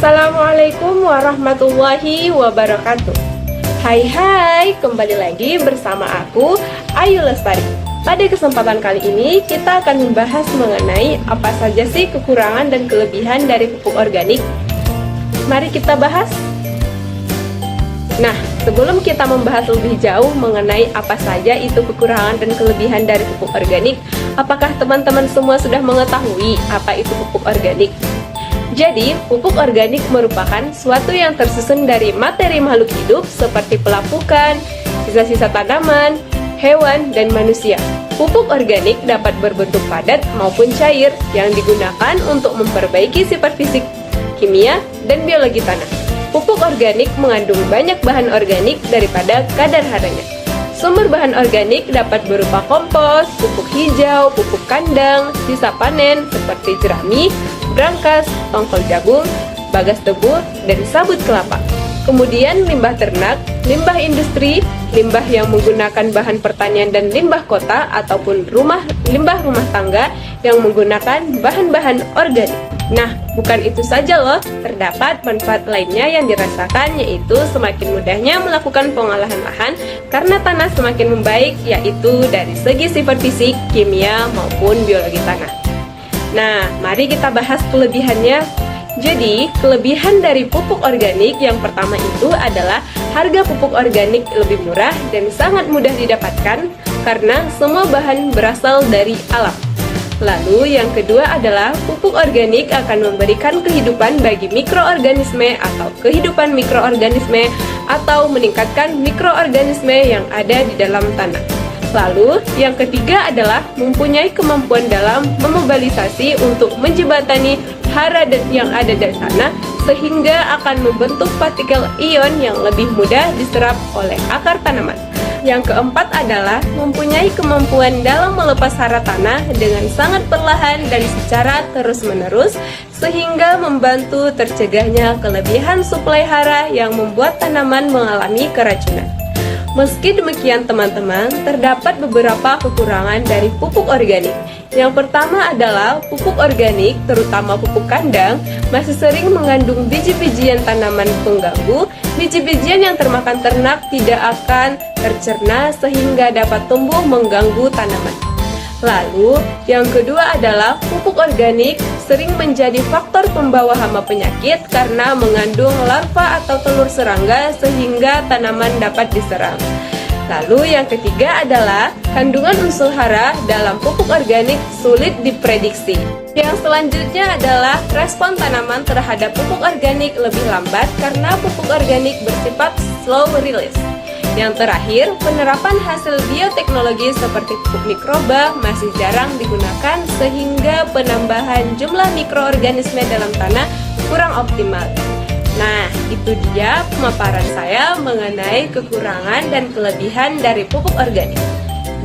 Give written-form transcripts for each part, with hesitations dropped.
Assalamualaikum warahmatullahi wabarakatuh. Hai, kembali lagi bersama aku, Ayu Lestari. Pada kesempatan kali ini, kita akan membahas mengenai apa saja sih kekurangan dan kelebihan dari pupuk organik. Mari kita bahas. Nah, sebelum kita membahas lebih jauh mengenai apa saja itu kekurangan dan kelebihan dari pupuk organik, apakah teman-teman semua sudah mengetahui apa itu pupuk organik? Jadi, pupuk organik merupakan suatu yang tersusun dari materi makhluk hidup seperti pelapukan, sisa-sisa tanaman, hewan, dan manusia. Pupuk organik dapat berbentuk padat maupun cair yang digunakan untuk memperbaiki sifat fisik, kimia, dan biologi tanah. Pupuk organik mengandung banyak bahan organik daripada kadar haranya. Sumber bahan organik dapat berupa kompos, pupuk hijau, pupuk kandang, sisa panen seperti jerami, brankas, tongkol jagung, bagas tebu, dan sabut kelapa. Kemudian limbah ternak, limbah industri, limbah yang menggunakan bahan pertanian dan limbah kota ataupun limbah rumah tangga yang menggunakan bahan-bahan organik. Nah, bukan itu saja loh, terdapat manfaat lainnya yang dirasakan, yaitu semakin mudahnya melakukan pengolahan lahan karena tanah semakin membaik, yaitu dari segi sifat fisik, kimia, maupun biologi tanah. Nah, mari kita bahas kelebihannya. Jadi, kelebihan dari pupuk organik yang pertama itu adalah harga pupuk organik lebih murah dan sangat mudah didapatkan karena semua bahan berasal dari alam. Lalu yang kedua adalah pupuk organik akan memberikan kehidupan bagi mikroorganisme atau kehidupan mikroorganisme atau meningkatkan mikroorganisme yang ada di dalam tanah. Lalu yang ketiga adalah mempunyai kemampuan dalam memobilisasi untuk menjembatani hara yang ada di tanah sehingga akan membentuk partikel ion yang lebih mudah diserap oleh akar tanaman. Yang keempat adalah mempunyai kemampuan dalam melepas hara tanah dengan sangat perlahan dan secara terus-menerus sehingga membantu tercegahnya kelebihan suplai hara yang membuat tanaman mengalami keracunan. Meski demikian teman-teman, terdapat beberapa kekurangan dari pupuk organik. Yang pertama adalah pupuk organik, terutama pupuk kandang, masih sering mengandung biji-bijian tanaman pengganggu. Biji-bijian yang termakan ternak tidak akan tercerna sehingga dapat tumbuh mengganggu tanaman. Lalu, yang kedua adalah pupuk organik sering menjadi faktor pembawa hama penyakit karena mengandung larva atau telur serangga sehingga tanaman dapat diserang. Lalu yang ketiga adalah kandungan unsur hara dalam pupuk organik sulit diprediksi. Yang selanjutnya adalah respon tanaman terhadap pupuk organik lebih lambat karena pupuk organik bersifat slow release. Yang terakhir, penerapan hasil bioteknologi seperti pupuk mikroba masih jarang digunakan sehingga penambahan jumlah mikroorganisme dalam tanah kurang optimal. Nah, itu dia pemaparan saya mengenai kekurangan dan kelebihan dari pupuk organik.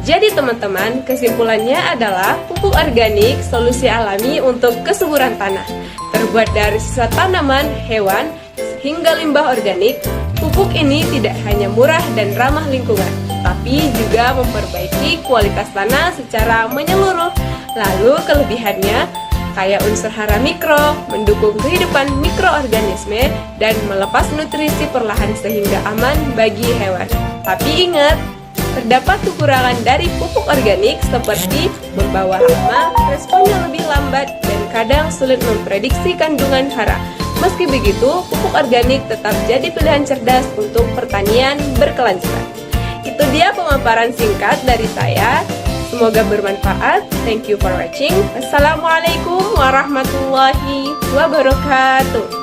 Jadi teman-teman, kesimpulannya adalah pupuk organik solusi alami untuk kesuburan tanah. Terbuat dari sisa tanaman, hewan, hingga limbah organik, pupuk ini tidak hanya murah dan ramah lingkungan, tapi juga memperbaiki kualitas tanah secara menyeluruh. Lalu kelebihannya, kaya unsur hara mikro, mendukung kehidupan mikroorganisme, dan melepas nutrisi perlahan sehingga aman bagi hewan. Tapi ingat, terdapat kekurangan dari pupuk organik seperti membawa hama, responnya lebih lambat, dan kadang sulit memprediksi kandungan hara. Meski begitu, pupuk organik tetap jadi pilihan cerdas untuk pertanian berkelanjutan. Itu dia pemaparan singkat dari saya. Semoga bermanfaat. Thank you for watching. Wassalamualaikum warahmatullahi wabarakatuh.